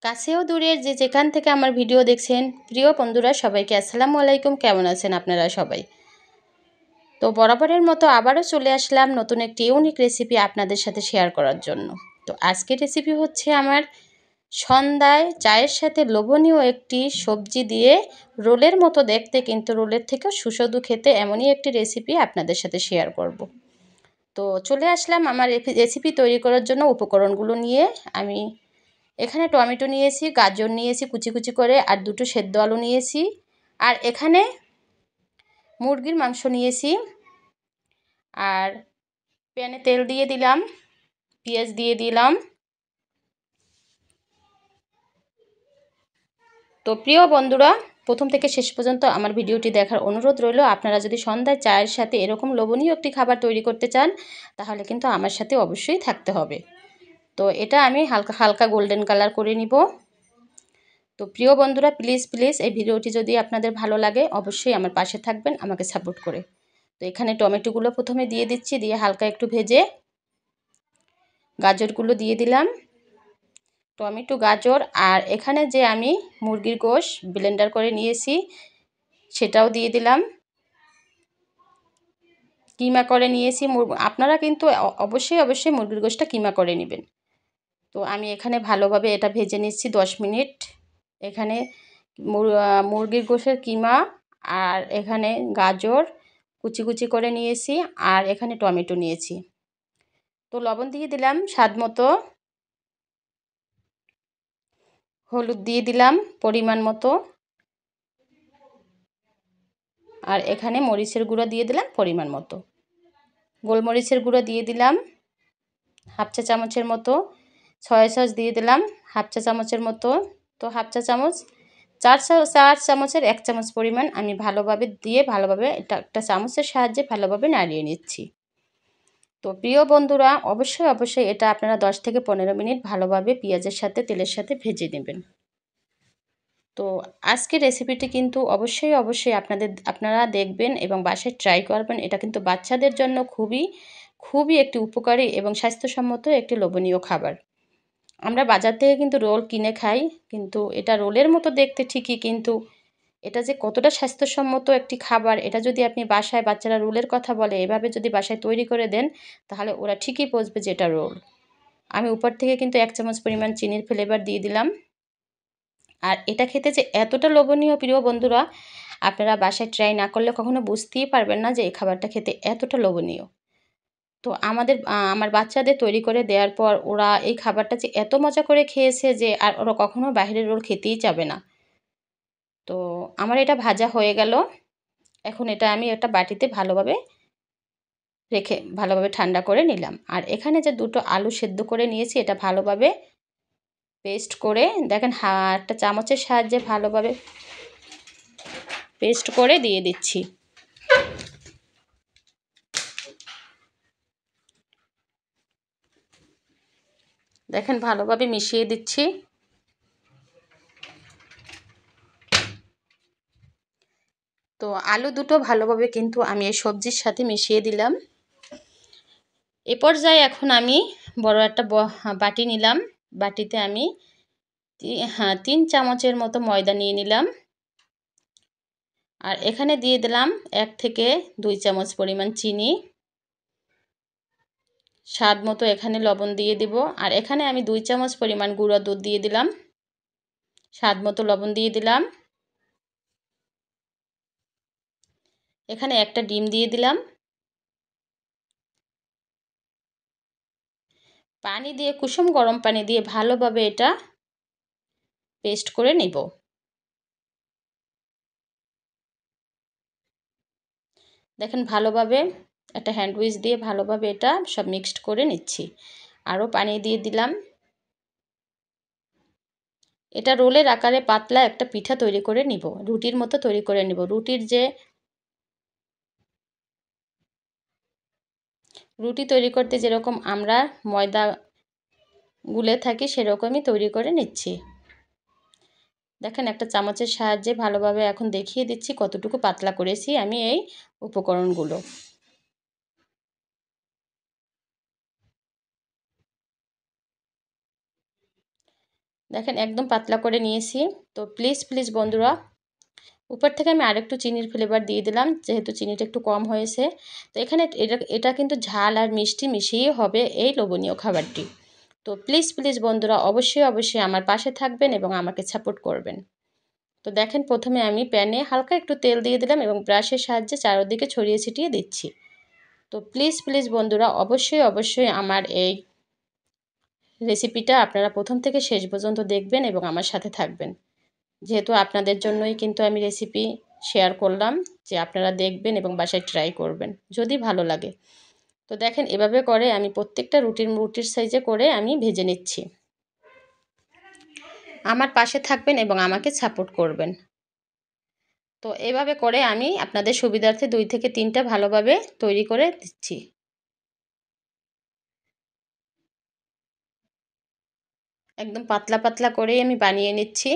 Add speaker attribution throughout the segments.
Speaker 1: কাছেও দূরের যে যেখান থেকে আমার ভিডিও দেখছেন, প্রিয় বন্ধুরা সবাইকে আসসালামু আলাইকুম। কেমন আছেন আপনারা সবাই? তো বরাবরের মতো আবারও চলে আসলাম নতুন একটি ইউনিক রেসিপি আপনাদের সাথে শেয়ার করার জন্য। তো আজকের রেসিপি হচ্ছে আমার সন্ধ্যায় চায়ের সাথে লোভনীয় একটি সবজি দিয়ে রোলের মতো দেখতে, কিন্তু রোলের থেকেও সুস্বাদু খেতে এমনই একটি রেসিপি আপনাদের সাথে শেয়ার করব। তো চলে আসলাম আমার রেসিপি তৈরি করার জন্য উপকরণগুলো নিয়ে। আমি এখানে টমেটো নিয়েছি, গাজর নিয়েছি কুচি কুচি করে, আর দুটো সেদ্ধ আলু নিয়েছি, আর এখানে মুরগির মাংস নিয়েছি। আর প্যানে তেল দিয়ে দিলাম, পেঁয়াজ দিয়ে দিলাম। তো প্রিয় বন্ধুরা, প্রথম থেকে শেষ পর্যন্ত আমার ভিডিওটি দেখার অনুরোধ রইল। আপনারা যদি সন্ধ্যায় চায়ের সাথে এরকম লোভনীয় একটি খাবার তৈরি করতে চান, তাহলে কিন্তু আমার সাথে অবশ্যই থাকতে হবে। তো এটা আমি হালকা হালকা গোল্ডেন কালার করে নিব। তো প্রিয় বন্ধুরা, প্লিজ প্লিজ এই ভিডিওটি যদি আপনাদের ভালো লাগে অবশ্যই আমার পাশে থাকবেন আমাকে সাপোর্ট করে। তো এখানে টমেটোগুলো প্রথমে দিয়ে দিচ্ছি, দিয়ে হালকা একটু ভেজে গাজরগুলো দিয়ে দিলাম। টমেটো, গাজর, আর এখানে যে আমি মুরগির গোশ ব্লেন্ডার করে নিয়েছি সেটাও দিয়ে দিলাম। কিমা করে নিয়েছি, আপনারা কিন্তু অবশ্যই মুরগির গোশটা কিমা করে নেবেন। তো আমি এখানে ভালোভাবে এটা ভেজে নিচ্ছি 10 মিনিট। এখানে মুরগির গোশের কিমা, আর এখানে গাজর কুচি কুচি করে নিয়েছি, আর এখানে টমেটো নিয়েছি। তো লবণ দিয়ে দিলাম স্বাদ মতো, হলুদ দিয়ে দিলাম পরিমাণ মতো, আর এখানে মরিচের গুঁড়ো দিয়ে দিলাম পরিমাণ মতো, গোলমরিচের গুঁড়ো দিয়ে দিলাম হাফ চা চামচের মতো, সয়া সস দিয়ে দিলাম হাফ চা চামচের মতো। তো হাফ চা চামচ, 4 চামচের 1 চামচ পরিমাণ আমি ভালোভাবে দিয়ে ভালোভাবে এটা একটা চামচের সাহায্যে ভালোভাবে নাড়িয়ে নিচ্ছি। তো প্রিয় বন্ধুরা, অবশ্যই এটা আপনারা 10 থেকে 15 মিনিট ভালোভাবে পেঁয়াজের সাথে তেলের সাথে ভেজে নেবেন। তো আজকের রেসিপিটি কিন্তু অবশ্যই আপনারা দেখবেন এবং বাসায় ট্রাই করবেন। এটা কিন্তু বাচ্চাদের জন্য খুবই একটি উপকারী এবং স্বাস্থ্যসম্মত একটি লোভনীয় খাবার। আমরা বাজার থেকে কিন্তু রোল কিনে খাই, কিন্তু এটা রোলের মতো দেখতে ঠিকই, কিন্তু এটা যে কতটা স্বাস্থ্যসম্মত একটি খাবার, এটা যদি আপনি বাসায়, বাচ্চারা রোলের কথা বলে, এভাবে যদি বাসায় তৈরি করে দেন, তাহলে ওরা ঠিকই বুঝবে যে এটা রোল। আমি উপর থেকে কিন্তু 1 চামচ পরিমাণ চিনির ফ্লেভার দিয়ে দিলাম। আর এটা খেতে যে এতটা লোভনীয় প্রিয় বন্ধুরা, আপনারা বাসায় ট্রাই না করলে কখনো বুঝতেই পারবেন না যে এই খাবারটা খেতে এতটা লোভনীয়। তো আমার বাচ্চাদের তৈরি করে দেওয়ার পর ওরা এই খাবারটা যে এত মজা করে খেয়েছে যে আর ওরা কখনো বাইরের রোল খেতেই যাবে না। তো আমার এটা ভাজা হয়ে গেল। এখন এটা আমি একটা বাটিতে ভালোভাবে ঠান্ডা করে নিলাম। আর এখানে যে দুটো আলু সেদ্ধ করে নিয়েছি, এটা ভালোভাবে পেস্ট করে দেখেন, একটা চামচের সাহায্যে ভালোভাবে পেস্ট করে দিয়ে দিচ্ছি। দেখেন ভালোভাবে মিশিয়ে দিচ্ছি। তো আলু দুটো ভালোভাবে কিন্তু আমি এই সবজির সাথে মিশিয়ে দিলাম। এ পর্যায়ে এখন আমি বড় একটা বাটি নিলাম। বাটিতে আমি 3 চামচের মতো ময়দা নিয়ে নিলাম। আর এখানে দিয়ে দিলাম 1 থেকে 2 চামচ পরিমাণ চিনি, স্বাদ মতো এখানে লবণ দিয়ে দিব। আর এখানে আমি 2 চামচ পরিমাণ গুঁড়া দুধ দিয়ে দিলাম, স্বাদ মতো লবণ দিয়ে দিলাম। এখানে একটা ডিম দিয়ে দিলাম। পানি দিয়ে, কুসুম গরম পানি দিয়ে ভালোভাবে এটা পেস্ট করে নিব। দেখেন ভালোভাবে একটা হ্যান্ড উইচ দিয়ে ভালোভাবে এটা সব মিক্সড করে নিচ্ছি। আরও পানি দিয়ে দিলাম। এটা রোলের আকারে পাতলা একটা পিঠা তৈরি করে নিব, রুটির মতো তৈরি করে নিব। রুটি তৈরি করতে যেরকম আমরা ময়দা গুলে থাকি, সেরকমই তৈরি করে নিচ্ছি। দেখেন একটা চামচের সাহায্যে ভালোভাবে এখন দেখিয়ে দিচ্ছি কতটুকু পাতলা করেছি আমি এই উপকরণগুলো। দেখেন একদম পাতলা করে নিয়েছি। তো প্লিজ বন্ধুরা, উপর থেকে আমি আরেকটু চিনির ফ্লেভার দিয়ে দিলাম, যেহেতু চিনিটা একটু কম হয়েছে। তো এখানে এটা কিন্তু ঝাল আর মিষ্টি মিশিয়েই হবে এই লোভনীয় খাবারটি। তো প্লিজ বন্ধুরা, অবশ্যই আমার পাশে থাকবেন এবং আমাকে সাপোর্ট করবেন। তো দেখেন প্রথমে আমি প্যানে হালকা একটু তেল দিয়ে দিলাম এবং ব্রাশের সাহায্যে চারদিকে ছড়িয়ে ছিটিয়ে দিচ্ছি। তো প্লিজ বন্ধুরা, অবশ্যই আমার এই রেসিপিটা আপনারা প্রথম থেকে শেষ পর্যন্ত দেখবেন এবং আমার সাথে থাকবেন। যেহেতু আপনাদের জন্যই কিন্তু আমি রেসিপি শেয়ার করলাম, যে আপনারা দেখবেন এবং বাসায় ট্রাই করবেন যদি ভালো লাগে। তো দেখেন এভাবে করে আমি প্রত্যেকটা রুটির সাইজে করে আমি ভেজে নিচ্ছি। আমার পাশে থাকবেন এবং আমাকে সাপোর্ট করবেন। তো এভাবে করে আমি আপনাদের সুবিধার্থে 2 থেকে 3টা ভালোভাবে তৈরি করে দিচ্ছি। একদম পাতলা করেই আমি বানিয়ে নিচ্ছি।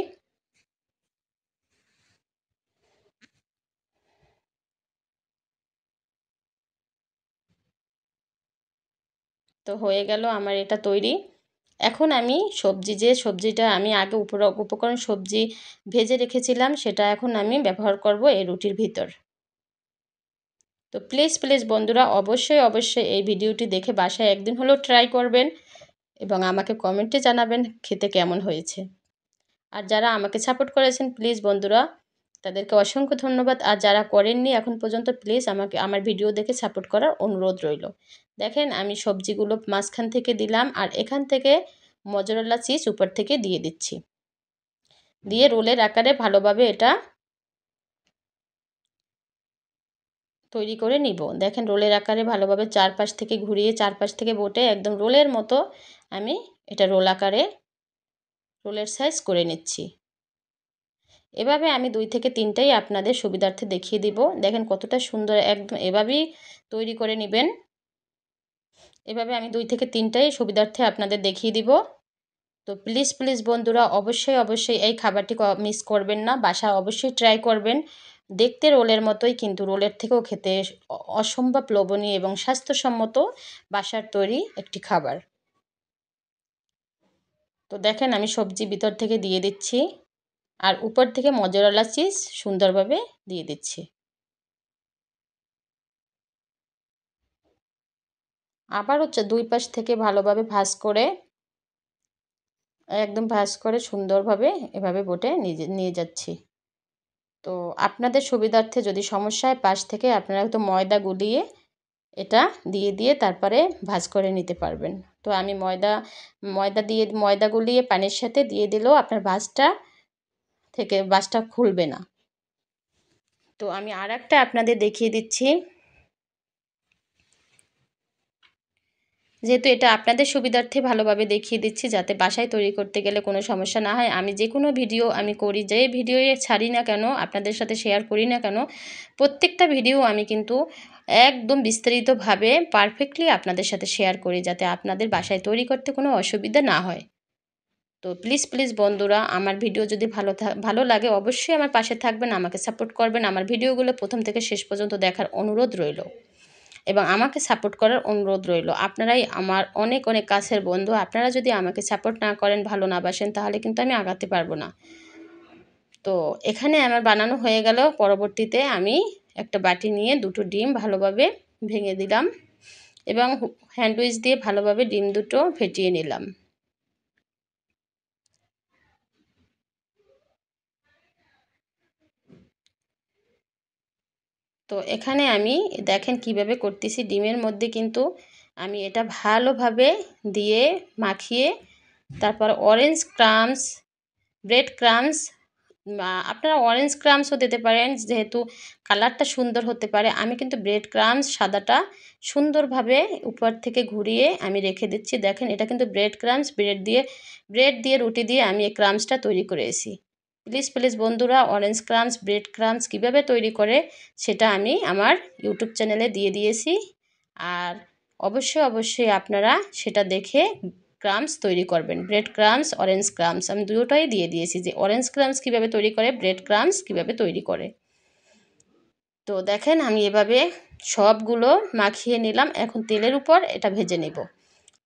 Speaker 1: তো হয়ে গেল আমার এটা তৈরি। এখন আমি যে সবজিটা আমি আগে উপকরণ সবজি ভেজে রেখেছিলাম, সেটা এখন আমি ব্যবহার করব এই রুটির ভিতর। তো প্লিজ বন্ধুরা, অবশ্যই এই ভিডিওটি দেখে বাসায় একদিন হলেও ট্রাই করবেন এবং আমাকে কমেন্টে জানাবেন খেতে কেমন হয়েছে। আর যারা আমাকে সাপোর্ট করেছেন প্লিজ বন্ধুরা, তাদেরকে অসংখ্য ধন্যবাদ। আর যারা করেননি এখন পর্যন্ত, প্লিজ আমাকে আমার ভিডিও দেখে সাপোর্ট করার অনুরোধ রইল। দেখেন আমি সবজিগুলো মাঝখান থেকে দিলাম আর এখান থেকে মজরেলা চিজ উপর থেকে দিয়ে দিচ্ছি। দিয়ে রোলের আকারে ভালোভাবে এটা তৈরি করে নিব। দেখেন রোলের আকারে ভালোভাবে চারপাশ থেকে ঘুরিয়ে চারপাশ থেকে বটে একদম রোলের মতো আমি এটা রোলের সাইজ করে নিচ্ছি। এভাবে আমি 2 থেকে 3টাই আপনাদের সুবিধার্থে দেখিয়ে দিব। দেখেন কতটা সুন্দর, একদম এভাবেই তৈরি করে নেবেন। এভাবে আমি 2 থেকে 3টাই সুবিধার্থে আপনাদের দেখিয়ে দিব। তো প্লিজ বন্ধুরা, অবশ্যই এই খাবারটি মিস করবেন না। বাসায় অবশ্যই ট্রাই করবেন। দেখতে রোলের মতোই, কিন্তু রোলের থেকেও খেতে অসম্ভব লোভনীয় এবং স্বাস্থ্যসম্মত বাসার তৈরি একটি খাবার। তো দেখেন আমি সবজি ভিতর থেকে দিয়ে দিচ্ছি আর উপর থেকে মজরেলা চিজ সুন্দরভাবে দিয়ে দিচ্ছি। আবার হচ্ছে 2 পাশ থেকে ভালোভাবে ভাঁজ করে সুন্দরভাবে এভাবে বটে নিয়ে যাচ্ছি। তো আপনাদের সুবিধার্থে যদি সমস্যা হয় পাশ থেকে আপনারা হয়তো ময়দা গুলিয়ে এটা দিয়ে তারপরে ভাঁজ করে নিতে পারবেন। তো আমি ময়দা গুলিয়ে পানির সাথে দিয়ে দিলেও আপনার ভাঁজটা খুলবে না। তো আমি আরেকটা আপনাদের দেখিয়ে দিচ্ছি। যেহেতু এটা আপনাদের সুবিধার্থে ভালোভাবে দেখিয়ে দিচ্ছি, যাতে বাসায় তৈরি করতে গেলে কোনো সমস্যা না হয়। আমি যে কোনো ভিডিও আমি করি, যে ভিডিও ছাড়ি না কেন, আপনাদের সাথে শেয়ার করি না কেন, প্রত্যেকটা ভিডিও আমি কিন্তু একদম বিস্তারিতভাবে পারফেক্টলি আপনাদের সাথে শেয়ার করি, যাতে আপনাদের বাসায় তৈরি করতে কোনো অসুবিধা না হয়। তো প্লিজ বন্ধুরা, আমার ভিডিও যদি ভালো লাগে অবশ্যই আমার পাশে থাকবেন, আমাকে সাপোর্ট করবেন। আমার ভিডিওগুলো প্রথম থেকে শেষ পর্যন্ত দেখার অনুরোধ রইল এবং আমাকে সাপোর্ট করার অনুরোধ রইল। আপনারাই আমার অনেক কাছের বন্ধু। আপনারা যদি আমাকে সাপোর্ট না করেন, ভালো না বাসেন, তাহলে কিন্তু আমি আগাতে পারবো না। তো এখানে আমার বানানো হয়ে গেল। পরবর্তীতে আমি একটা বাটি নিয়ে 2টো ডিম ভালোভাবে ভেঙে দিলাম এবং হ্যান্ডউইচ দিয়ে ভালোভাবে ডিম দুটো ফেটিয়ে নিলাম। তো এখানে আমি দেখেন কিভাবে করতেছি। ডিমের মধ্যে কিন্তু আমি এটা ভালোভাবে দিয়ে মাখিয়ে, তারপর ব্রেড ক্রাম্বস, আপনারা অরেঞ্জ ক্রাম্বসও দিতে পারেন, যেহেতু কালারটা সুন্দর হতে পারে। আমি কিন্তু ব্রেড ক্রাম্বস সাদাটা সুন্দরভাবে উপর থেকে ঘুরিয়ে আমি রেখে দিচ্ছি। দেখেন এটা কিন্তু ব্রেড ক্রাম্বস, ব্রেড দিয়ে রুটি দিয়ে আমি এই ক্রাম্বসটা তৈরি করেছি। প্লিজ বন্ধুরা, অরেঞ্জ ক্রাম্বস, ব্রেড ক্রাম্বস কীভাবে তৈরি করে সেটা আমি আমার ইউটিউব চ্যানেলে দিয়ে দিয়েছি। আর অবশ্যই আপনারা সেটা দেখে ক্রাম্বস তৈরি করবেন। ব্রেড ক্রাম্বস, অরেঞ্জ ক্রাম্বস আমি দুটোই দিয়ে দিয়েছি, যে অরেঞ্জ ক্রাম্বস কীভাবে তৈরি করে, ব্রেড ক্রাম্বস কীভাবে তৈরি করে। তো দেখেন আমি এভাবে সবগুলো মাখিয়ে নিলাম। এখন তেলের উপর এটা ভেজে নেব।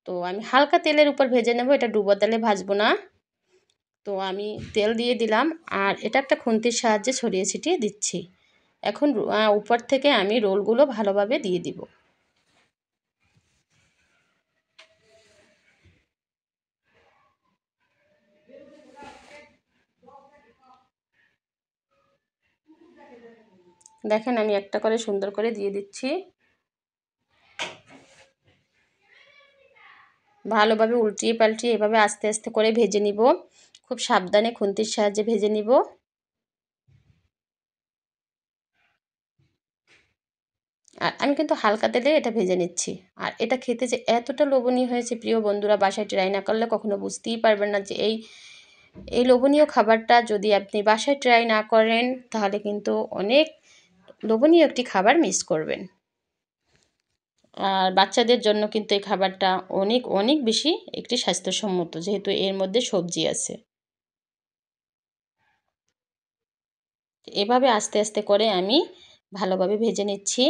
Speaker 1: তো আমি হালকা তেলের উপর ভেজে নেব, এটা ডুবো তেলে ভাজবো না। তো আমি তেল দিয়ে দিলাম, আর এটা একটা খুন্তির সাহায্যে ছড়িয়ে ছিটিয়ে দিচ্ছি। এখন উপর থেকে আমি রোলগুলো ভালোভাবে দিয়ে দিব। দেখেন আমি একটা করে সুন্দর করে দিয়ে দিচ্ছি। ভালোভাবে উল্টিয়ে পাল্টিয়ে এভাবে আস্তে আস্তে করে ভেজে নিব। খুব সাবধানে খুন্তির সাহায্যে ভেজে নিব। আর আমি কিন্তু হালকা তেলে এটা ভেজে নিচ্ছি। আর এটা খেতে যে এতটা লোভনীয় হয়েছে প্রিয় বন্ধুরা, বাসায় ট্রাই না করলে কখনো বুঝতেই পারবেন না যে এই লোভনীয় খাবারটা যদি আপনি বাসায় ট্রাই না করেন তাহলে কিন্তু অনেক লোভনীয় একটি খাবার মিস করবেন। আর বাচ্চাদের জন্য কিন্তু এই খাবারটা অনেক অনেক বেশি একটি স্বাস্থ্যসম্মত, যেহেতু এর মধ্যে সবজি আছে। এভাবে আস্তে আস্তে করে আমি ভালোভাবে ভেজে নিচ্ছি।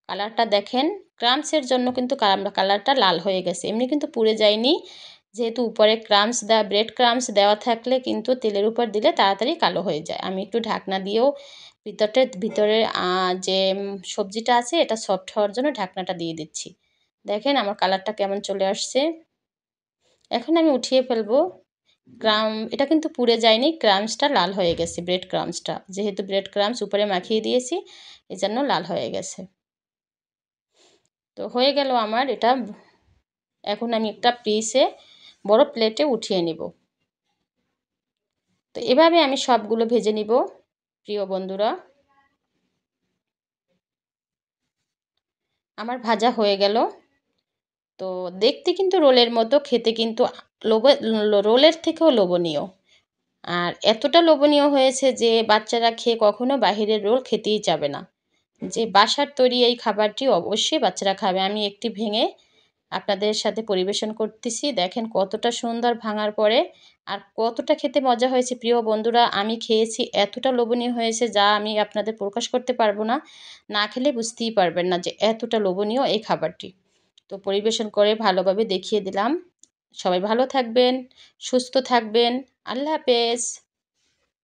Speaker 1: কালারটা দেখেন, ক্রামসের জন্য কিন্তু কালারটা লাল হয়ে গেছে, এমনি কিন্তু পুড়ে যায়নি। যেহেতু উপরে ক্রামস দেওয়া, ব্রেড ক্রামস দেওয়া থাকলে কিন্তু তেলের উপর দিলে তাড়াতাড়ি কালো হয়ে যায়। আমি একটু ঢাকনা দিয়েও ভিতরে যে সবজিটা আছে এটা সফট হওয়ার জন্য ঢাকনাটা দিয়ে দিচ্ছি। দেখেন আমার কালারটা কেমন চলে আসছে। এখন আমি উঠিয়ে ফেলবো। এটা কিন্তু পুড়ে যায়নি, ক্রামসটা লাল হয়ে গেছে, ব্রেড ক্রামসটা, যেহেতু ব্রেড ক্রামস উপরে মাখিয়ে দিয়েছি এজন্য লাল হয়ে গেছে। তো হয়ে গেল আমার এটা। এখন আমি একটা বড় প্লেটে উঠিয়ে নিব। তো এভাবে আমি সবগুলো ভেজে নিব প্রিয় বন্ধুরা। আমার ভাজা হয়ে গেল। তো দেখতে কিন্তু রোলের মতো, খেতে কিন্তু রোলের থেকেও লোভনীয়। আর এতটা লোভনীয় হয়েছে যে বাচ্চারা খেয়ে কখনো বাহিরের রোল খেতেই চাবে না। যে বাসার তৈরি এই খাবারটি অবশ্যই বাচ্চারা খাবে। আমি একটি ভেঙে আপনাদের সাথে পরিবেশন করতেছি। দেখেন কতটা সুন্দর ভাঙার পরে, আর কতটা খেতে মজা হয়েছে প্রিয় বন্ধুরা। আমি খেয়েছি, এতটা লোভনীয় হয়েছে যা আমি আপনাদের প্রকাশ করতে পারবো না। না খেলে বুঝতেই পারবেন না যে এতটা লোভনীয় এই খাবারটি। তো পরিবেশন করে ভালোভাবে দেখিয়ে দিলাম। সবাই ভালো থাকবেন, সুস্থ থাকবেন। আল্লাহ হাফেজ।